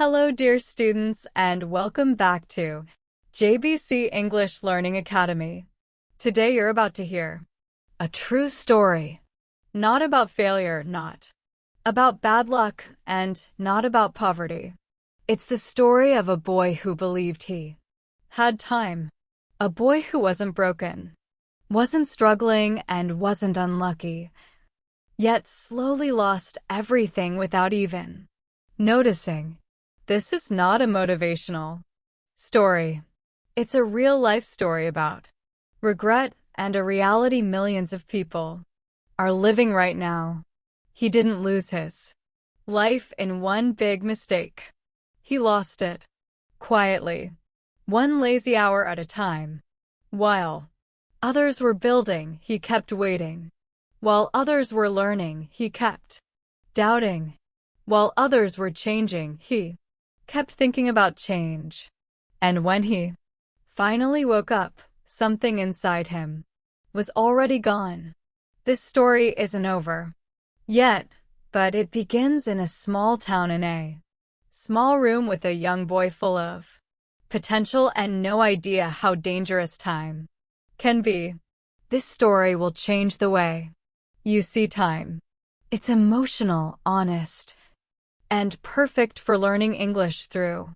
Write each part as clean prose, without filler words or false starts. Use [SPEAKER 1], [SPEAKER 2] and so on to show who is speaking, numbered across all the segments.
[SPEAKER 1] Hello, dear students, and welcome back to JBC English Learning Academy. Today you're about to hear a true story, not about failure, not about bad luck, and not about poverty. It's the story of a boy who believed he had time, a boy who wasn't broken, wasn't struggling, and wasn't unlucky, yet slowly lost everything without even noticing. This is not a motivational story. It's a real-life story about regret and a reality millions of people are living right now. He didn't lose his life in one big mistake. He lost it quietly, one lazy hour at a time. While others were building, he kept waiting. While others were learning, he kept doubting. While others were changing, he kept thinking about change. And when he finally woke up, something inside him was already gone. This story isn't over yet, but it begins in a small town in a small room with a young boy full of potential and no idea how dangerous time can be. This story will change the way you see time. It's emotional, honest, and perfect for learning English through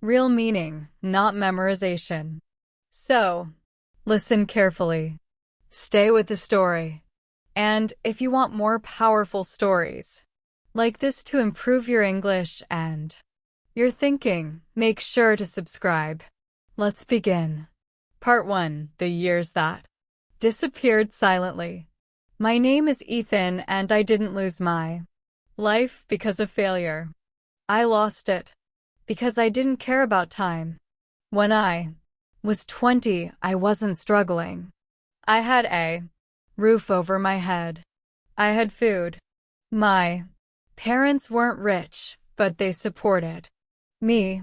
[SPEAKER 1] real meaning, not memorization. So, listen carefully. Stay with the story. And if you want more powerful stories like this to improve your English and your thinking, make sure to subscribe. Let's begin. Part 1: The Years That Disappeared Silently. My name is Ethan, and I didn't lose my life because of failure. I lost it because I didn't care about time. When I was 20, I wasn't struggling. I had a roof over my head. I had food. My parents weren't rich, but they supported me.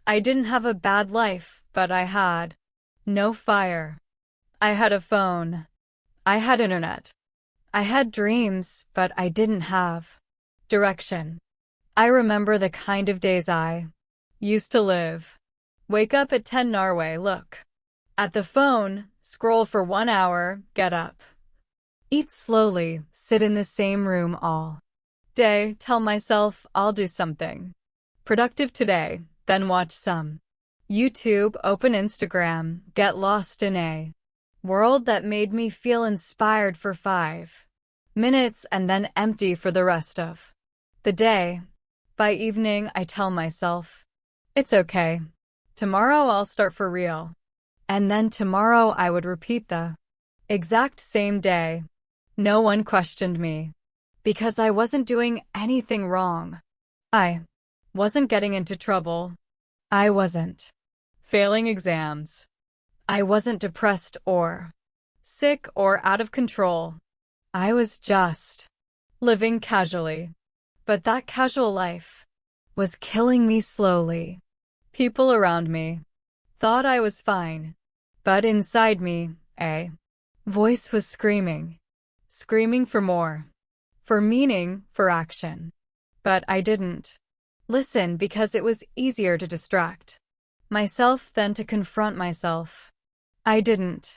[SPEAKER 1] I didn't have a bad life, but I had no fire. I had a phone. I had internet. I had dreams, but I didn't have direction. I remember the kind of days I used to live. Wake up at 10 Norway, look at the phone, scroll for 1 hour, get up. Eat slowly, sit in the same room all day, tell myself I'll do something productive today, then watch some YouTube, open Instagram, get lost in a world that made me feel inspired for 5 minutes and then empty for the rest of the day. By evening, I tell myself, it's okay. Tomorrow I'll start for real. And then tomorrow I would repeat the exact same day. No one questioned me because I wasn't doing anything wrong. I wasn't getting into trouble. I wasn't failing exams. I wasn't depressed or sick or out of control. I was just living casually. But that casual life was killing me slowly. People around me thought I was fine, but inside me, a voice was screaming for more, for meaning, for action. But I didn't listen because it was easier to distract myself than to confront myself. I didn't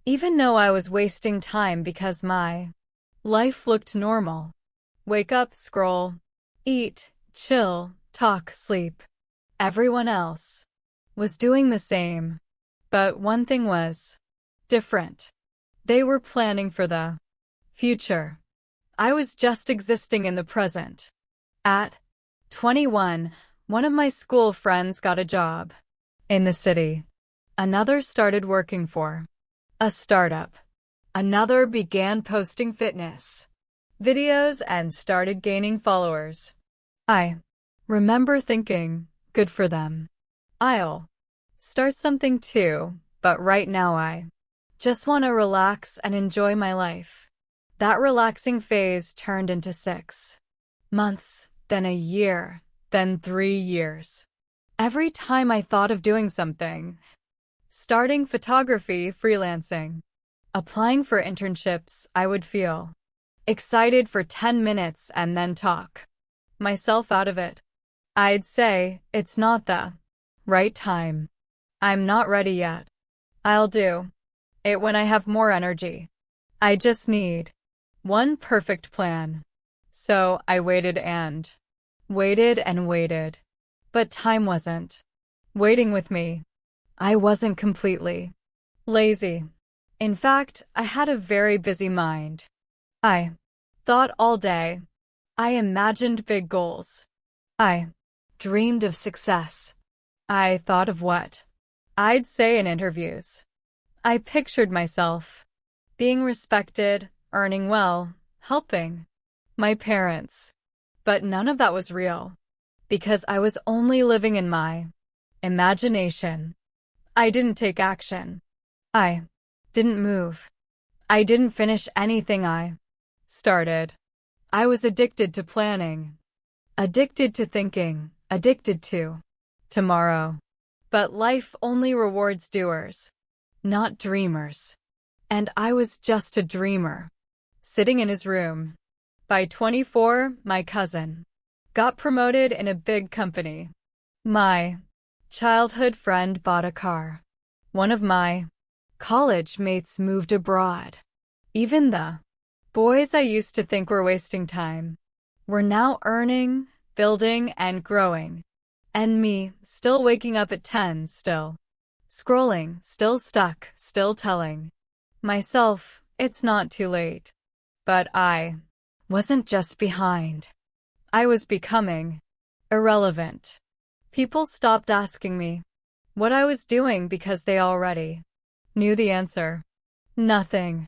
[SPEAKER 1] even know I was wasting time because my life looked normal. Wake up, scroll, eat, chill, talk, sleep. Everyone else was doing the same. But one thing was different. They were planning for the future. I was just existing in the present. At 21, one of my school friends got a job in the city. Another started working for a startup. Another began posting fitness videos and started gaining followers. I remember thinking, good for them. I'll start something too, but right now I just want to relax and enjoy my life. That relaxing phase turned into 6 months, then a year, then 3 years. Every time I thought of doing something, starting photography, freelancing, applying for internships, I would feel excited for 10 minutes and then talk myself out of it. I'd say, it's not the right time. I'm not ready yet. I'll do it when I have more energy. I just need one perfect plan. So I waited and waited. But time wasn't waiting with me. I wasn't completely lazy. In fact, I had a very busy mind. I thought all day. I imagined big goals. I dreamed of success. I thought of what I'd say in interviews. I pictured myself being respected, earning well, helping my parents. But none of that was real, because I was only living in my imagination. I didn't take action. I didn't move. I didn't finish anything I started. I was addicted to planning, addicted to thinking, addicted to tomorrow. But life only rewards doers, not dreamers. And I was just a dreamer, sitting in his room. By 24, my cousin got promoted in a big company. My childhood friend bought a car. One of my college mates moved abroad. Even the boys I used to think were wasting time were now earning, building, and growing. And me, still waking up at 10, still scrolling, still stuck, still telling myself, it's not too late. But I wasn't just behind. I was becoming irrelevant. People stopped asking me what I was doing because they already knew the answer. Nothing.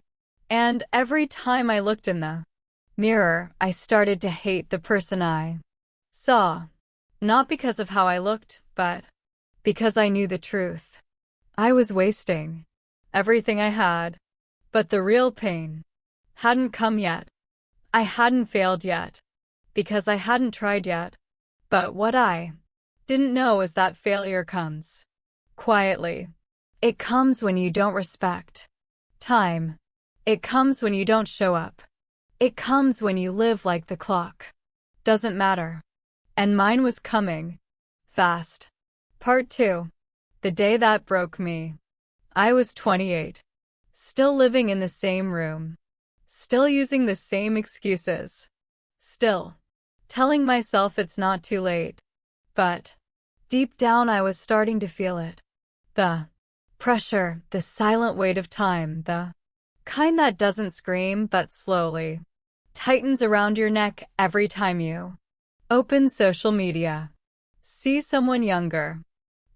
[SPEAKER 1] And every time I looked in the mirror, I started to hate the person I saw. Not because of how I looked, but because I knew the truth. I was wasting everything I had. But the real pain hadn't come yet. I hadn't failed yet, because I hadn't tried yet. But what I didn't know is that failure comes quietly. It comes when you don't respect time. It comes when you don't show up. It comes when you live like the clock doesn't matter. And mine was coming fast. Part 2. The day that broke me. I was 28. Still living in the same room. Still using the same excuses. Still telling myself it's not too late. But deep down I was starting to feel it. The pressure, the silent weight of time, the kind that doesn't scream but slowly tightens around your neck every time you open social media. See someone younger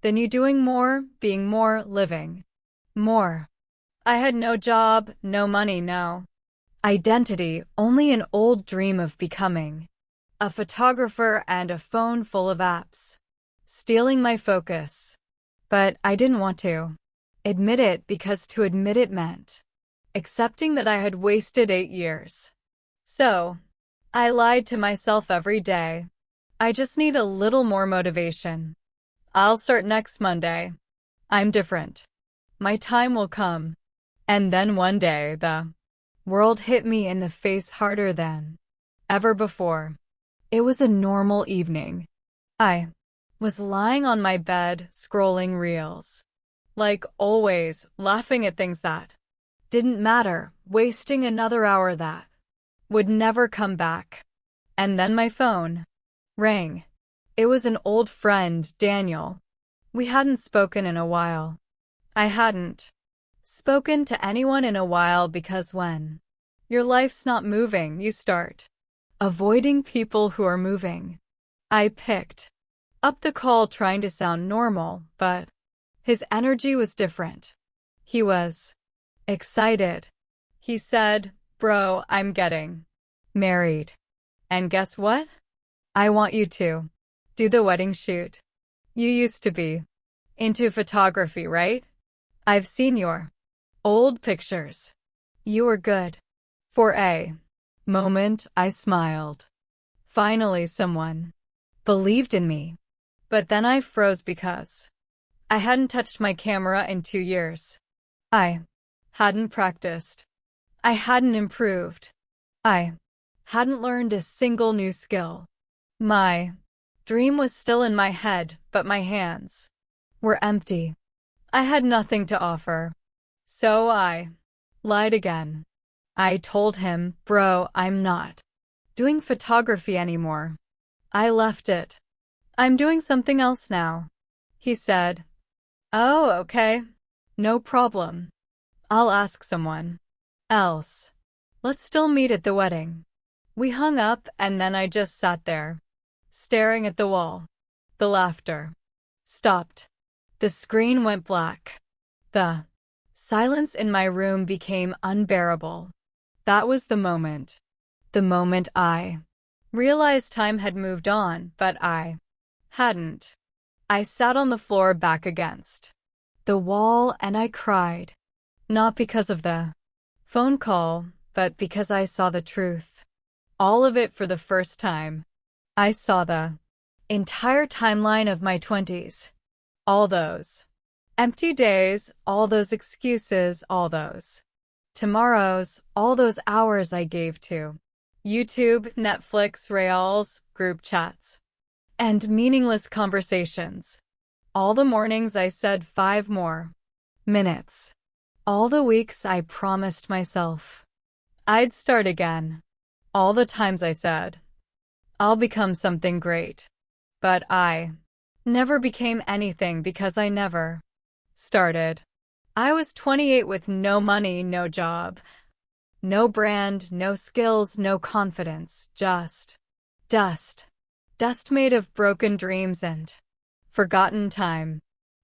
[SPEAKER 1] than you doing more, being more, living more. I had no job, no money, no identity, only an old dream of becoming a photographer and a phone full of apps, stealing my focus. But I didn't want to admit it because to admit it meant accepting that I had wasted 8 years. So I lied to myself every day. I just need a little more motivation. I'll start next Monday. I'm different. My time will come. And then one day, the world hit me in the face harder than ever before. It was a normal evening. I was lying on my bed, scrolling reels. Like always, laughing at things that didn't matter, wasting another hour that would never come back. And then my phone rang. It was an old friend, Daniel. We hadn't spoken in a while. I hadn't spoken to anyone in a while because when your life's not moving, you start avoiding people who are moving. I picked up the call trying to sound normal, but his energy was different. He was excited. He said, "Bro, I'm getting married. And guess what? I want you to do the wedding shoot. You used to be into photography, right? I've seen your old pictures. You were good." For a moment, I smiled. Finally, someone believed in me. But then I froze because I hadn't touched my camera in 2 years. I hadn't practiced. I hadn't improved. I hadn't learned a single new skill. My Dream was still in my head, but my hands were empty. I had nothing to offer. So I lied again. I told him, "Bro, I'm not doing photography anymore. I left it. I'm doing something else now." He said, "Oh, okay. No problem. I'll ask someone else. Let's still meet at the wedding." We hung up, and then I just sat there, staring at the wall. The laughter stopped. The screen went black. The silence in my room became unbearable. That was the moment. The moment I realized time had moved on, but I hadn't. I sat on the floor back against the wall and I cried. Not because of the phone call, but because I saw the truth. All of it for the first time. I saw the entire timeline of my 20s. All those empty days, all those excuses, all those tomorrows, all those hours I gave to YouTube, Netflix, Reels, group chats, and meaningless conversations. All the mornings I said 5 more minutes. All the weeks I promised myself I'd start again. All the times I said, "I'll become something great." But I never became anything because I never started. I was 28 with no money, no job, no brand, no skills, no confidence, just dust. Dust made of broken dreams and forgotten time.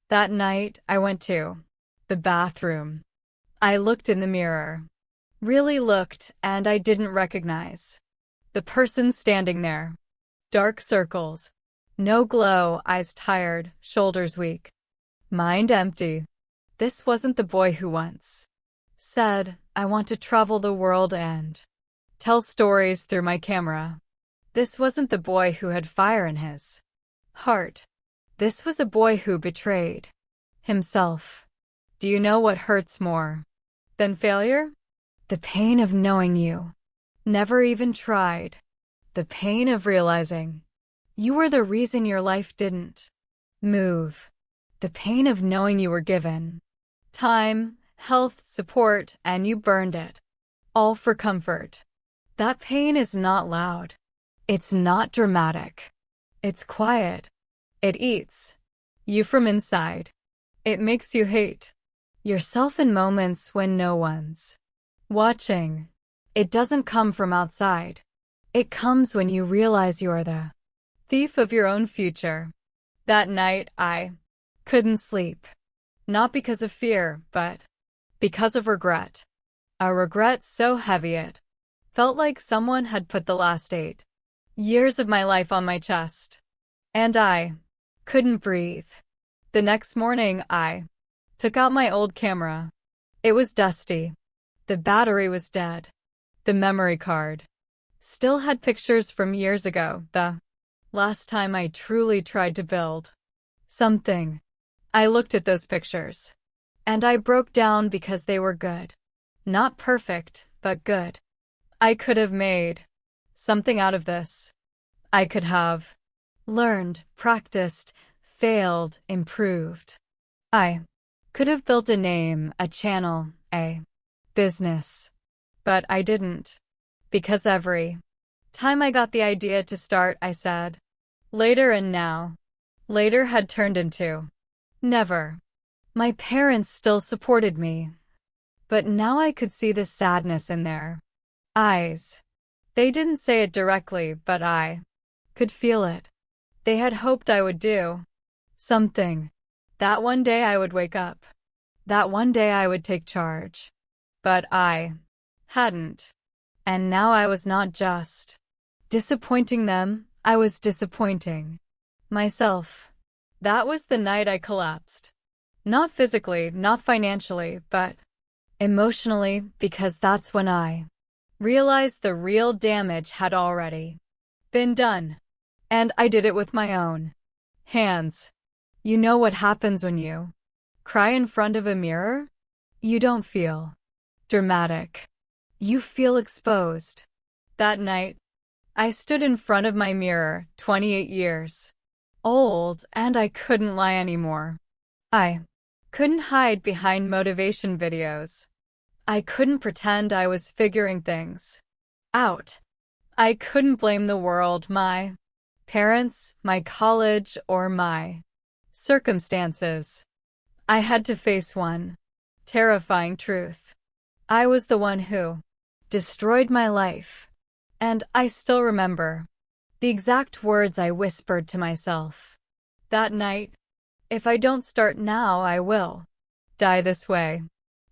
[SPEAKER 1] That night, I went to the bathroom. I looked in the mirror. Really looked, and I didn't recognize the person standing there. Dark circles. No glow, eyes tired, shoulders weak. Mind empty. This wasn't the boy who once said, "I want to travel the world and tell stories through my camera." This wasn't the boy who had fire in his heart. This was a boy who betrayed himself. Do you know what hurts more than failure? The pain of knowing you never even tried. The pain of realizing you were the reason your life didn't move. The pain of knowing you were given time, health, support, and you burned it all for comfort. That pain is not loud. It's not dramatic. It's quiet. It eats you from inside. It makes you hate yourself in moments when no one's watching. It doesn't come from outside. It comes when you realize you are the thief of your own future. That night, I couldn't sleep. Not because of fear, but because of regret. A regret so heavy it felt like someone had put the last 8 years of my life on my chest. And I couldn't breathe. The next morning, I took out my old camera. It was dusty. The battery was dead. The memory card still had pictures from years ago, the last time I truly tried to build something. I looked at those pictures, and I broke down because they were good. Not perfect, but good. I could have made something out of this. I could have learned, practiced, failed, improved. I could have built a name, a channel, a business. But I didn't. Because every time I got the idea to start, I said, later, and now. Later had turned into never. My parents still supported me. But now I could see the sadness in their eyes. They didn't say it directly, but I could feel it. They had hoped I would do something. That one day I would wake up. That one day I would take charge. But I hadn't. And now I was not just disappointing them, I was disappointing myself. That was the night I collapsed. Not physically, not financially, but emotionally, because that's when I realized the real damage had already been done. And I did it with my own hands. You know what happens when you cry in front of a mirror? You don't feel dramatic. You feel exposed. That night, I stood in front of my mirror, 28 years old, and I couldn't lie anymore. I couldn't hide behind motivation videos. I couldn't pretend I was figuring things out. I couldn't blame the world, my parents, my college, or my circumstances. I had to face one terrifying truth. I was the one who destroyed my life. And I still remember the exact words I whispered to myself that night. If I don't start now, I will die this way.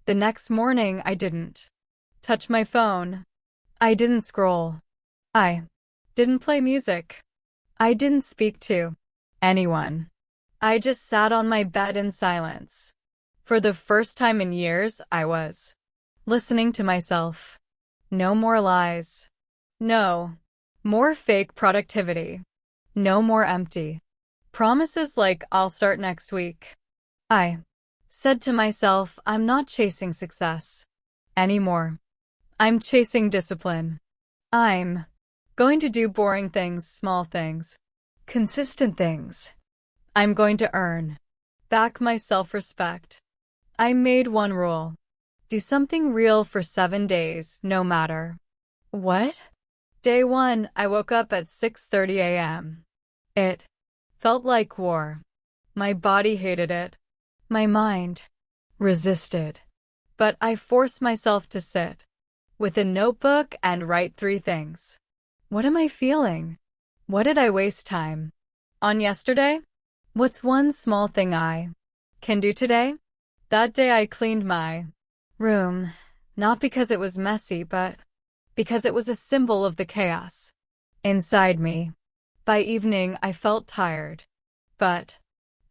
[SPEAKER 1] The next morning, I didn't touch my phone. I didn't scroll. I didn't play music. I didn't speak to anyone. I just sat on my bed in silence. For the first time in years, I was listening to myself. No more lies. No more fake productivity. No more empty promises like I'll start next week. I said to myself, I'm not chasing success anymore. I'm chasing discipline. I'm going to do boring things, small things, consistent things. I'm going to earn back my self-respect. I made one rule. Do something real for 7 days, no matter what. Day 1, I woke up at 6:30 a.m. It felt like war. My body hated it. My mind resisted. But I forced myself to sit with a notebook and write 3 things. What am I feeling? What did I waste time on yesterday? What's one small thing I can do today? That day I cleaned my room, not because it was messy, but because it was a symbol of the chaos inside me. By evening, I felt tired. But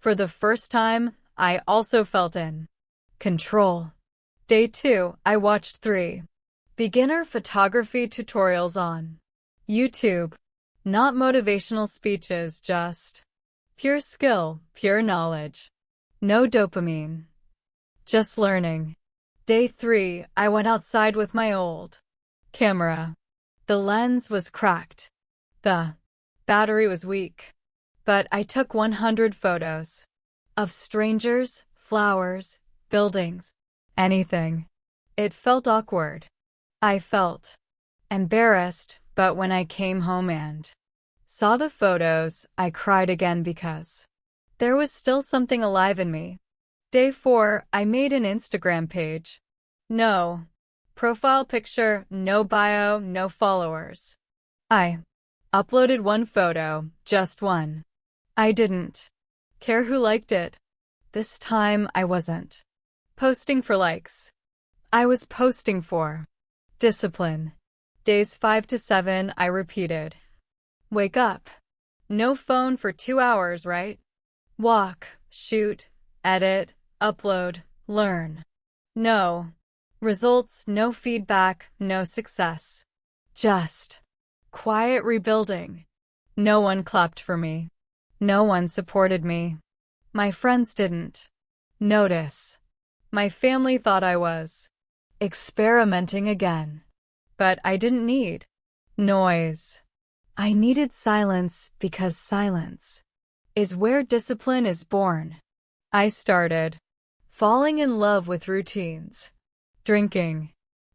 [SPEAKER 1] for the first time, I also felt in control. Day 2, I watched 3 beginner photography tutorials on YouTube. Not motivational speeches, just pure skill, pure knowledge. No dopamine. Just learning. Day 3, I went outside with my old camera. The lens was cracked. The battery was weak. But I took 100 photos of strangers, flowers, buildings, anything. It felt awkward. I felt embarrassed, but when I came home and saw the photos, I cried again because there was still something alive in me. Day 4, I made an Instagram page. No profile picture, no bio, no followers. I uploaded 1 photo, just 1. I didn't care who liked it. This time I wasn't posting for likes. I was posting for discipline. Days 5 to 7, I repeated. Wake up. No phone for 2 hours, right? Walk, shoot, edit, upload, learn. No results, no feedback, no success. Just quiet rebuilding. No one clapped for me. No one supported me. My friends didn't notice. My family thought I was experimenting again. But I didn't need noise. I needed silence because silence is where discipline is born. I started falling in love with routines. Drinking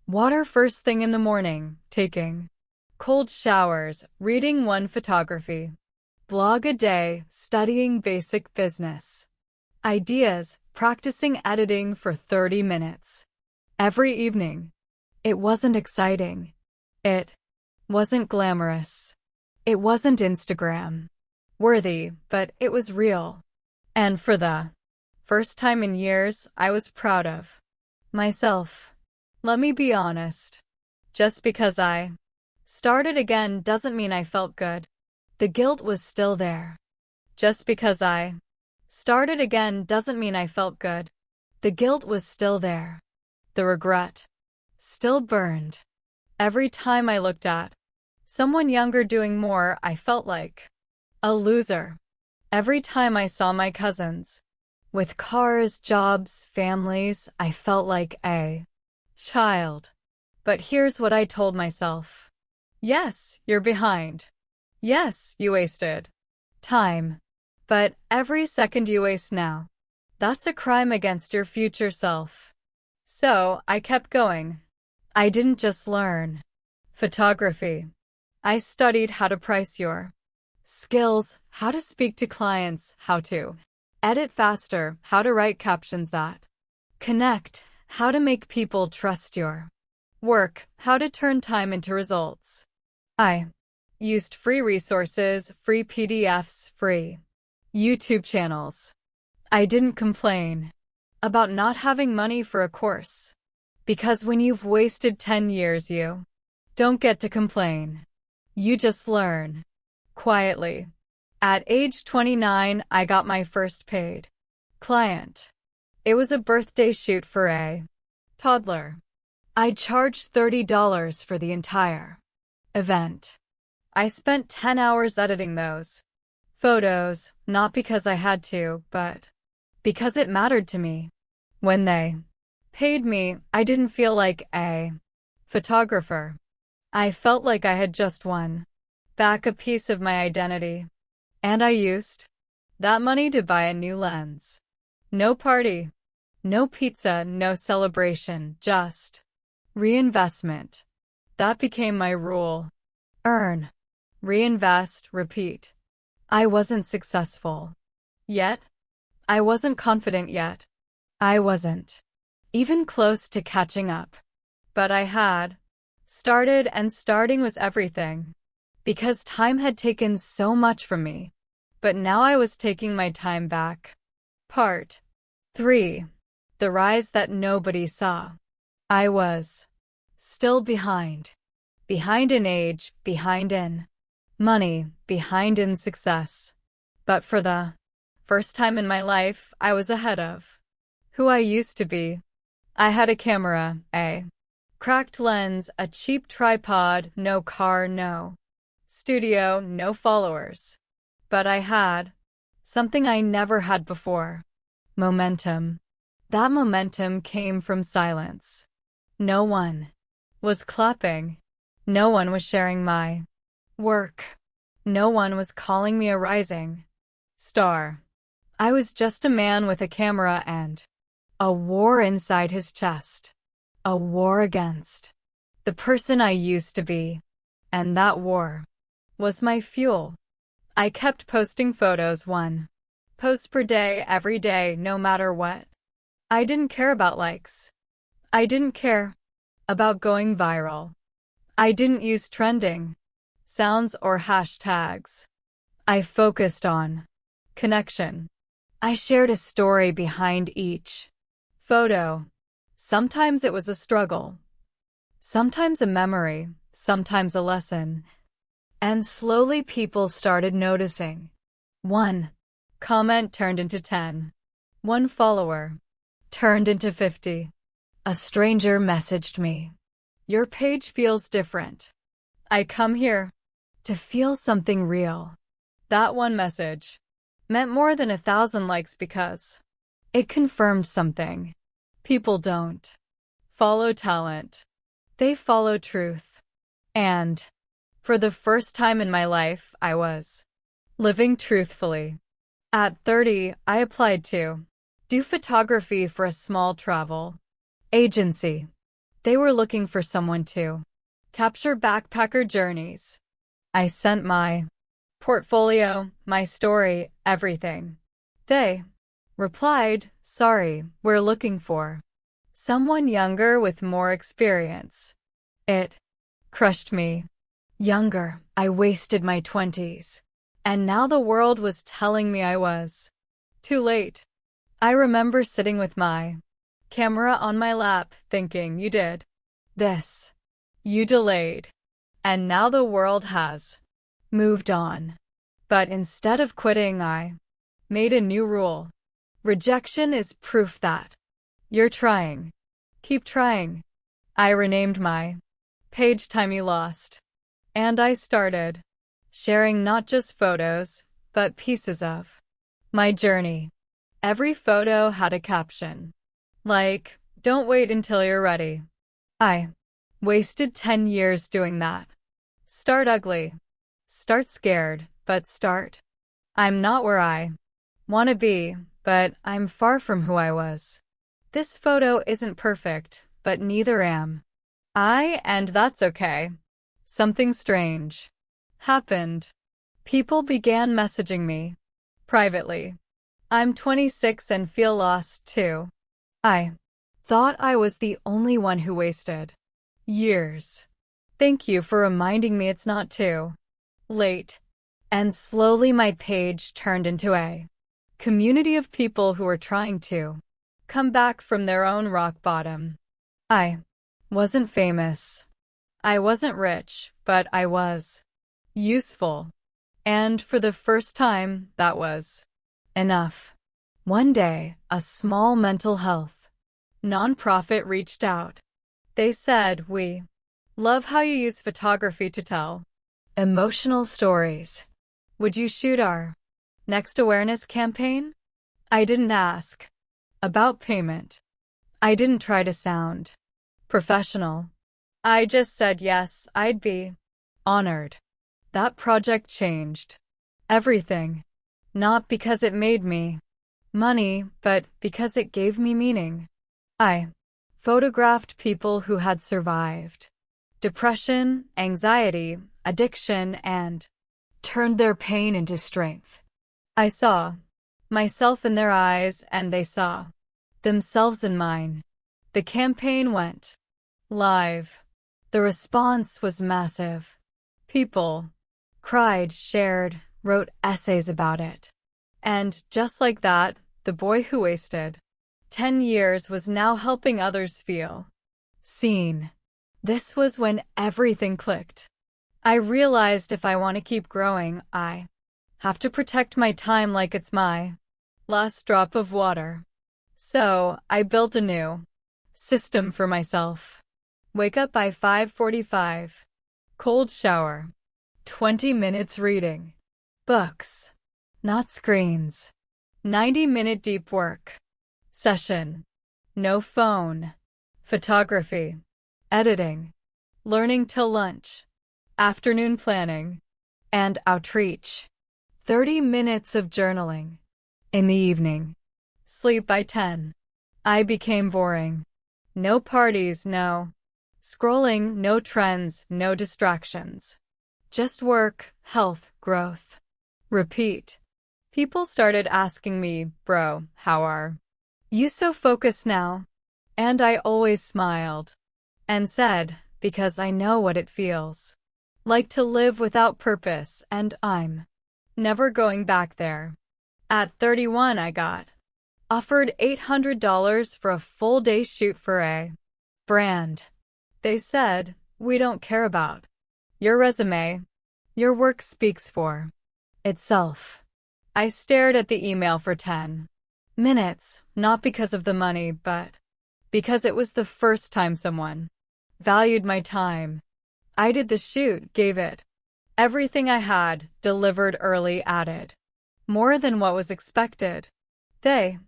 [SPEAKER 1] water first thing in the morning, taking cold showers, reading 1 photography blog a day, studying basic business ideas, practicing editing for 30 minutes every evening. It wasn't exciting. It wasn't glamorous. It wasn't Instagram worthy, but it was real. And for the first time in years, I was proud of myself. Let me be honest. Just because I started again doesn't mean I felt good. The guilt was still there. Just because I started again doesn't mean I felt good. The guilt was still there. The regret still burned. Every time I looked at someone younger doing more, I felt like a loser. Every time I saw my cousins with cars, jobs, families, I felt like a child. But here's what I told myself. Yes, you're behind. Yes, you wasted time. But every second you waste now, that's a crime against your future self. So I kept going. I didn't just learn photography. I studied how to price your skills, how to speak to clients, how to edit faster, how to write captions that connect, how to make people trust your work, how to turn time into results. I used free resources, free PDFs, free YouTube channels. I didn't complain about not having money for a course, because when you've wasted 10 years, you don't get to complain. You just learn quietly. At age 29, I got my first paid client. It was a birthday shoot for a toddler. I charged $30 for the entire event. I spent 10 hours editing those photos, not because I had to, but because it mattered to me. When they paid me, I didn't feel like a photographer. I felt like I had just won back a piece of my identity. And I used that money to buy a new lens. No party, no pizza, no celebration, just reinvestment. That became my rule. Earn, reinvest, repeat. I wasn't successful yet. I wasn't confident yet. I wasn't even close to catching up. But I had started, and starting was everything. Because time had taken so much from me. But now I was taking my time back. Part 3. The rise that nobody saw. I was still behind. Behind in age, behind in money, behind in success. But for the first time in my life, I was ahead of who I used to be. I had a camera, a cracked lens, a cheap tripod, no car, no studio, no followers. But I had something I never had before. Momentum. That momentum came from silence. No one was clapping. No one was sharing my work. No one was calling me a rising star. I was just a man with a camera and a war inside his chest. A war against the person I used to be. And that war was my fuel. I kept posting photos, one post per day, every day, no matter what. I didn't care about likes. I didn't care about going viral. I didn't use trending sounds or hashtags. I focused on connection. I shared a story behind each photo. Sometimes it was a struggle, sometimes a memory, sometimes a lesson. And slowly people started noticing. One comment turned into 10. One follower turned into 50. A stranger messaged me, "Your page feels different. I come here to feel something real." That one message meant more than 1,000 likes because it confirmed something. People don't follow talent. They follow truth. And for the first time in my life, I was living truthfully. At 30, I applied to do photography for a small travel agency. They were looking for someone to capture backpacker journeys. I sent my portfolio, my story, everything. They replied, "Sorry, we're looking for someone younger with more experience." It crushed me. Younger, I wasted my 20s. And now the world was telling me I was too late. I remember sitting with my camera on my lap, thinking, "You did this. You delayed. And now the world has moved on." But instead of quitting, I made a new rule. Rejection is proof that you're trying. Keep trying. I renamed my page Time You Lost. And I started sharing not just photos, but pieces of my journey. Every photo had a caption. Like, "Don't wait until you're ready." I wasted 10 years doing that. Start ugly. Start scared, but start. I'm not where I want to be, but I'm far from who I was. This photo isn't perfect, but neither am I, and that's okay. Something strange happened. People began messaging me privately. I'm 26 and feel lost too. I thought I was the only one who wasted years. Thank you for reminding me it's not too late. And slowly my page turned into a community of people who were trying to come back from their own rock bottom. I wasn't famous. I wasn't rich, but I was useful. And for the first time, that was enough. One day, a small mental health nonprofit reached out. They said, "We love how you use photography to tell emotional stories. Would you shoot our next awareness campaign?" I didn't ask about payment. I didn't try to sound professional. I just said yes, I'd be honored. That project changed everything. Not because it made me money, but because it gave me meaning. I photographed people who had survived depression, anxiety, addiction, and turned their pain into strength. I saw myself in their eyes, and they saw themselves in mine. The campaign went live. The response was massive. People cried, shared, wrote essays about it. And just like that, the boy who wasted 10 years was now helping others feel seen. This was when everything clicked. I realized if I want to keep growing, I have to protect my time like it's my last drop of water. So, I built a new system for myself. Wake up by 5:45. Cold shower. 20 minutes reading books, not screens. 90-minute deep work session. No phone. Photography. Editing. Learning till lunch. Afternoon planning. And outreach. 30 minutes of journaling. In the evening. Sleep by 10. I became boring. No parties, no scrolling, no trends, no distractions. Just work, health, growth. Repeat. People started asking me, "Bro, how are you so focused now?" And I always smiled and said, "Because I know what it feels like to live without purpose, and I'm never going back there." At 31, I got offered $800 for a full-day shoot for a brand. They said, "We don't care about your resume. Your work speaks for itself." I stared at the email for 10 minutes, not because of the money, but because it was the first time someone valued my time. I did the shoot, gave it everything I had, delivered early, added more than what was expected. They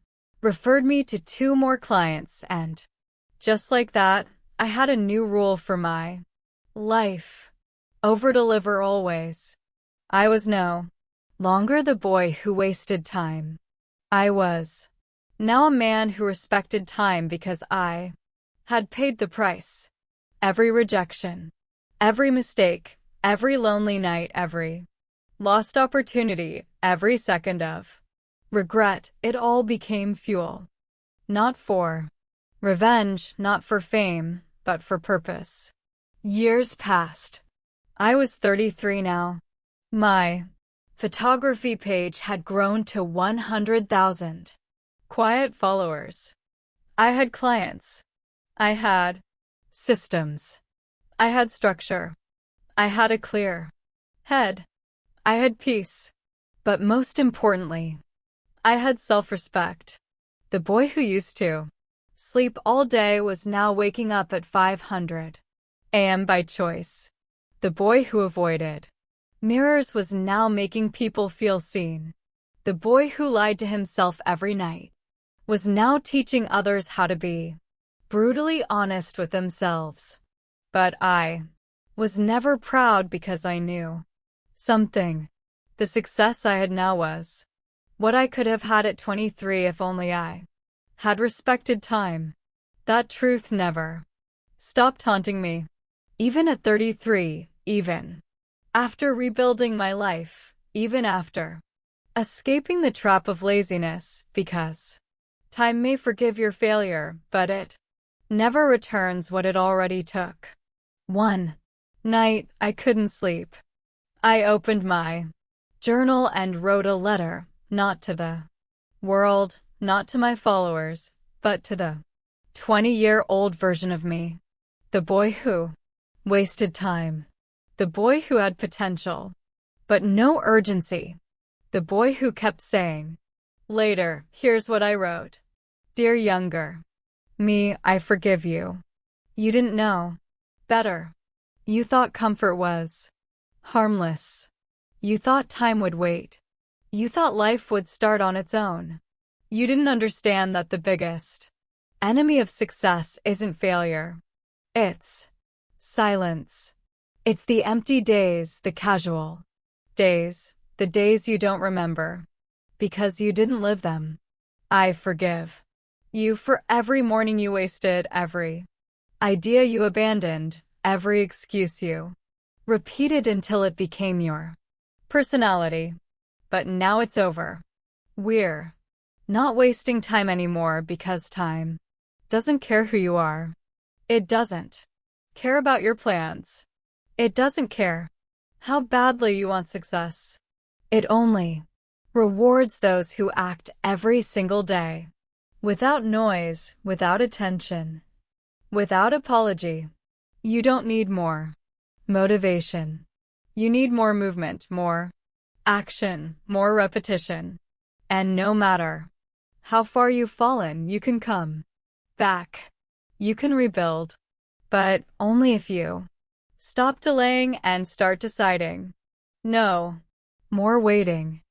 [SPEAKER 1] referred me to 2 more clients, and just like that, I had a new rule for my life. Over-deliver always. I was no longer the boy who wasted time. I was now a man who respected time because I had paid the price. Every rejection, every mistake, every lonely night, every lost opportunity, every second of regret, it all became fuel. Not for revenge, not for fame, but for purpose. Years passed. I was 33 now. My photography page had grown to 100,000 quiet followers. I had clients. I had systems. I had structure. I had a clear head. I had peace. But most importantly, I had self-respect. The boy who used to sleep all day was now waking up at 500 a.m. by choice. The boy who avoided mirrors was now making people feel seen. The boy who lied to himself every night was now teaching others how to be brutally honest with themselves. But I was never proud because I knew something The success I had now was what I could have had at 23 if only I had respected time. That truth never stopped haunting me. Even at 33, even after rebuilding my life, even after escaping the trap of laziness, because time may forgive your failure, but it never returns what it already took. One night, I couldn't sleep. I opened my journal and wrote a letter, not to the world, not to my followers, but to the 20-year-old version of me. The boy who wasted time. The boy who had potential, but no urgency. The boy who kept saying, later, here's what I wrote. Dear younger me, I forgive you. You didn't know better. You thought comfort was harmless. You thought time would wait. You thought life would start on its own. You didn't understand that the biggest enemy of success isn't failure. It's silence. It's the empty days, the casual days, the days you don't remember, because you didn't live them. I forgive you for every morning you wasted, every idea you abandoned, every excuse you repeated until it became your personality. But now it's over. We're not wasting time anymore because time doesn't care who you are. It doesn't care about your plans. It doesn't care how badly you want success. It only rewards those who act every single day, without noise, without attention, without apology. You don't need more motivation. You need more movement, more action, more repetition. And no matter how far you've fallen, you can come back. You can rebuild, but only if you stop delaying and start deciding. No more waiting.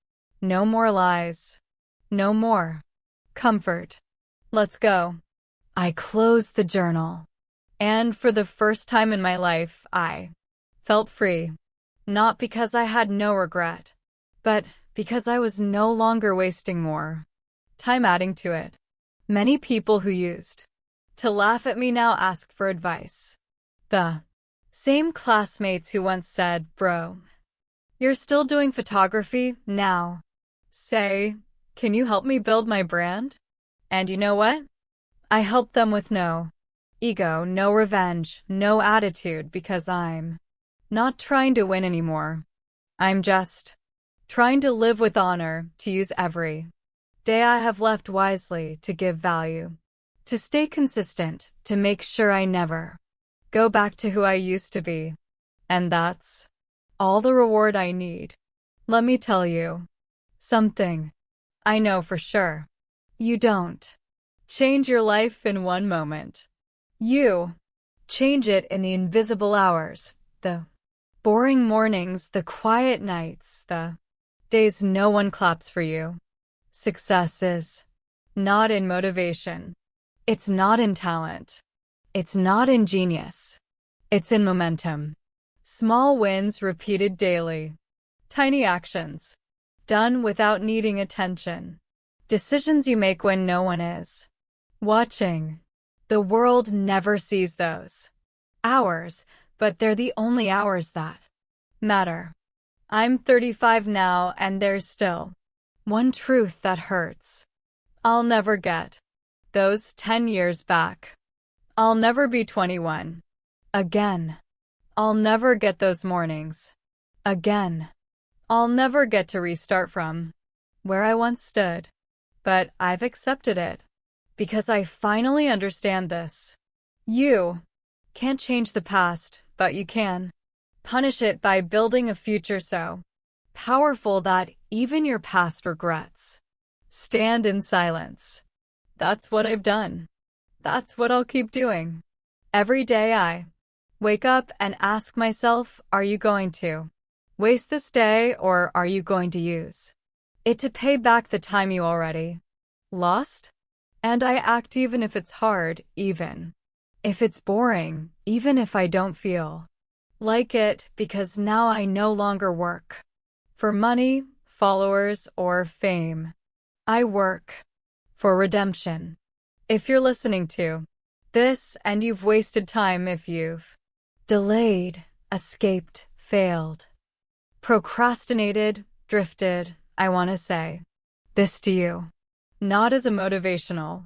[SPEAKER 1] No more lies. No more comfort. Let's go. I closed the journal. And for the first time in my life, I felt free. Not because I had no regret, but because I was no longer wasting more time adding to it. Many people who used to laugh at me now ask for advice. The same classmates who once said, bro, you're still doing photography now, say, can you help me build my brand? And you know what? I help them with no ego, no revenge, no attitude, because I'm not trying to win anymore. I'm just trying to live with honor, to use every day I have left wisely, to give value, to stay consistent, to make sure I never go back to who I used to be. And that's all the reward I need. Let me tell you something. I know for sure. You don't change your life in one moment. You change it in the invisible hours, the boring mornings, the quiet nights, the days no one claps for you. Success is not in motivation. It's not in talent. It's not in genius. It's in momentum. Small wins repeated daily. Tiny actions done without needing attention. Decisions you make when no one is watching. The world never sees those hours, but they're the only hours that matter. I'm 35 now, and there's still one truth that hurts. I'll never get those 10 years back. I'll never be 21 again. I'll never get those mornings again. I'll never get to restart from where I once stood. But I've accepted it because I finally understand this. You can't change the past, but you can punish it by building a future so powerful that even your past regrets stand in silence. That's what I've done. That's what I'll keep doing. Every day I wake up and ask myself, are you going to waste this day, or are you going to use it to pay back the time you already lost? And I act even if it's hard, even if it's boring, even if I don't feel like it, because now I no longer work for money, followers, or fame. I work for redemption. If you're listening to this and you've wasted time, if you've delayed, escaped, failed, procrastinated, drifted, I want to say this to you, not as a motivational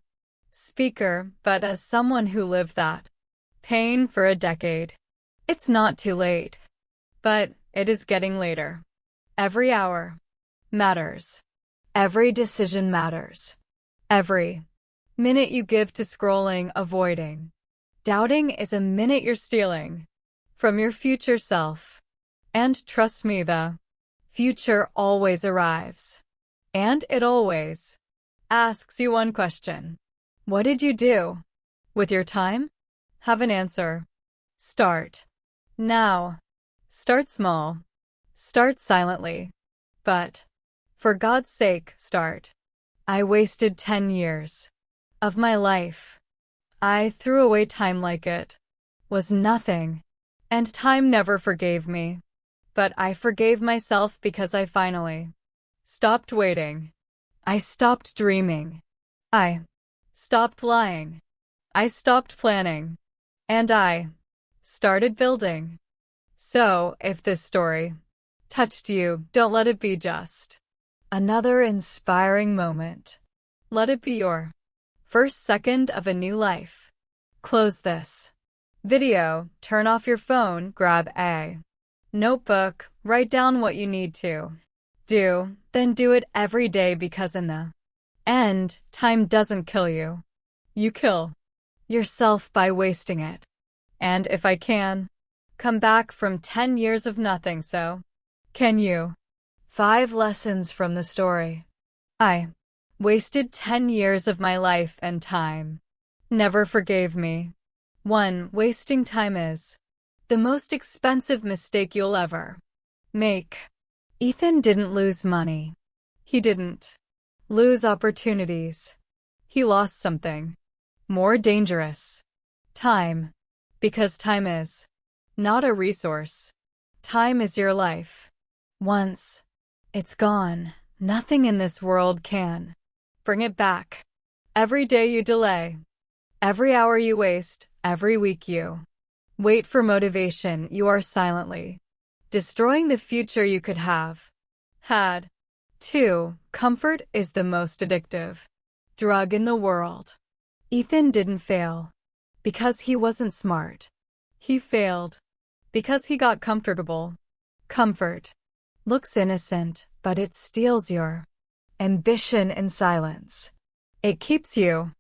[SPEAKER 1] speaker, but as someone who lived that pain for a decade. It's not too late, but it is getting later. Every hour matters. Every decision matters. Every minute you give to scrolling, avoiding, doubting is a minute you're stealing from your future self. And trust me, the future always arrives. And it always asks you one question. What did you do with your time? Have an answer. Start now. Start small. Start silently. But for God's sake, start. I wasted 10 years of my life. I threw away time like it was nothing. And time never forgave me. But I forgave myself because I finally stopped waiting. I stopped dreaming. I stopped lying. I stopped planning. And I started building. So, if this story touched you, don't let it be just another inspiring moment. Let it be your first second of a new life. Close this video, turn off your phone, grab a notebook, write down what you need to do, then do it every day, because in the end, time doesn't kill you. You kill yourself by wasting it. And if I can come back from 10 years of nothing, so can you. 5 lessons from the story. I wasted 10 years of my life, and time never forgave me. 1. Wasting time is the most expensive mistake you'll ever make. Ethan didn't lose money. He didn't lose opportunities. He lost something more dangerous. Time. Because time is not a resource. Time is your life. Once it's gone, nothing in this world can bring it back. Every day you delay, every hour you waste, every week you wait for motivation, you are silently destroying the future you could have had. 2. Comfort is the most addictive drug in the world. Ethan didn't fail because he wasn't smart. He failed because he got comfortable. Comfort looks innocent, but it steals your ambition in silence. It keeps you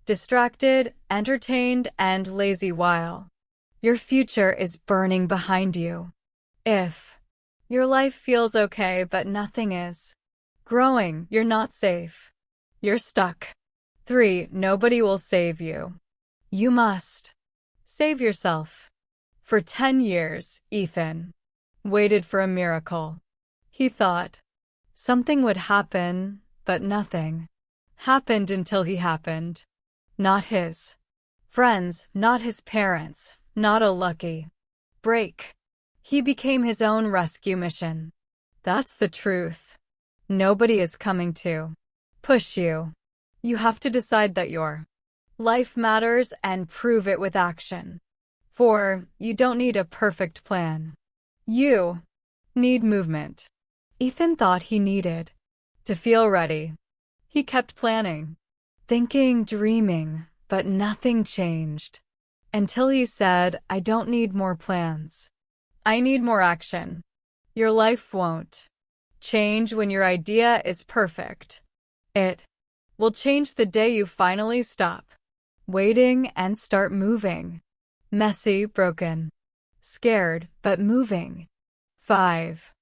[SPEAKER 1] distracted, entertained, and lazy while your future is burning behind you. If your life feels okay but nothing is growing, you're not safe. You're stuck. 3. Nobody will save you. You must save yourself. For 10 years, Ethan waited for a miracle. He thought something would happen, but nothing happened until he happened. Not his friends, not his parents, not a lucky break. He became his own rescue mission. That's the truth. Nobody is coming to push you. You have to decide that your life matters and prove it with action. 4. You don't need a perfect plan. You need movement. Ethan thought he needed to feel ready. He kept planning, thinking, dreaming, but nothing changed. Until he said, I don't need more plans. I need more action. Your life won't change when your idea is perfect. It will change the day you finally stop waiting and start moving. Messy, broken, scared, but moving. 5.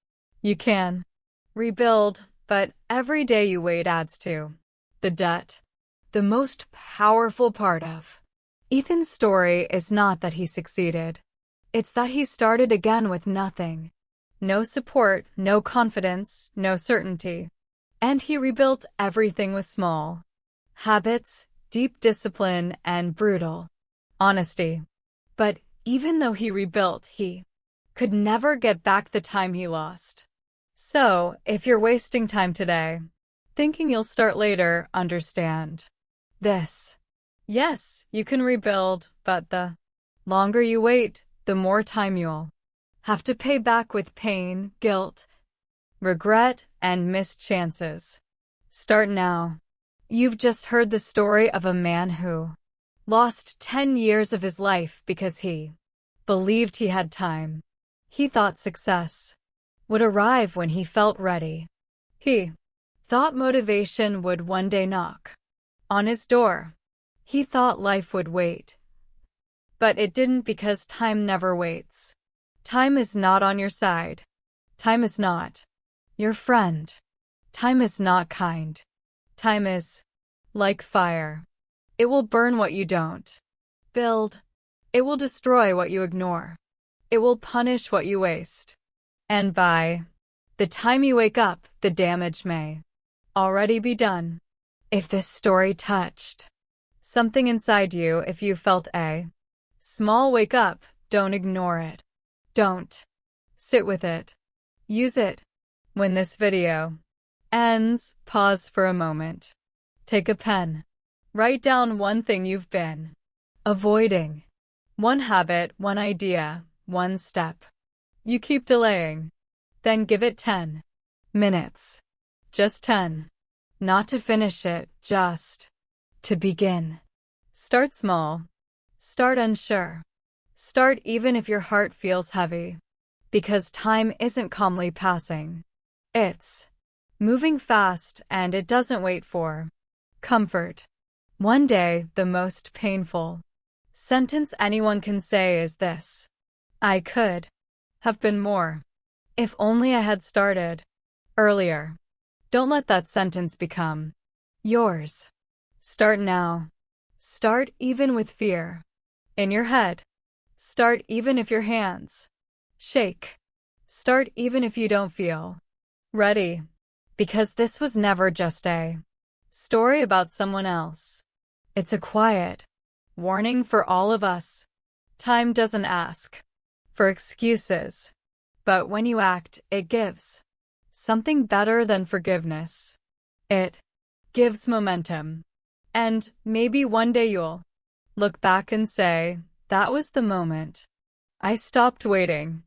[SPEAKER 1] You can rebuild, but every day you wait adds to the debt. The most powerful part of Ethan's story is not that he succeeded. It's that he started again with nothing. No support, no confidence, no certainty. And he rebuilt everything with small habits, deep discipline, and brutal honesty. But even though he rebuilt, he could never get back the time he lost. So, if you're wasting time today, thinking you'll start later, understand this. Yes, you can rebuild, but the longer you wait, the more time you'll have to pay back with pain, guilt, regret, and missed chances. Start now. You've just heard the story of a man who lost 10 years of his life because he believed he had time. He thought success would arrive when he felt ready. He thought motivation would one day knock on his door. He thought life would wait. But it didn't, because time never waits. Time is not on your side. Time is not your friend. Time is not kind. Time is like fire. It will burn what you don't build. It will destroy what you ignore. It will punish what you waste. And by the time you wake up, the damage may already be done. If this story touched something inside you, if you felt a small wake up, don't ignore it. Don't sit with it. Use it. When this video ends, pause for a moment. Take a pen. Write down one thing you've been avoiding. One habit, one idea, one step you keep delaying. Then give it 10 minutes. Just 10. Not to finish it, just to begin. Start small. Start unsure. Start even if your heart feels heavy. Because time isn't calmly passing. It's moving fast, and it doesn't wait for comfort. One day, the most painful sentence anyone can say is this: I could have been more. If only I had started earlier. Don't let that sentence become yours. Start now. Start even with fear in your head. Start even if your hands shake. Start even if you don't feel ready. Because this was never just a story about someone else. It's a quiet warning for all of us. Time doesn't ask for excuses. But when you act, it gives something better than forgiveness. It gives momentum. And maybe one day you'll look back and say, that was the moment I stopped waiting.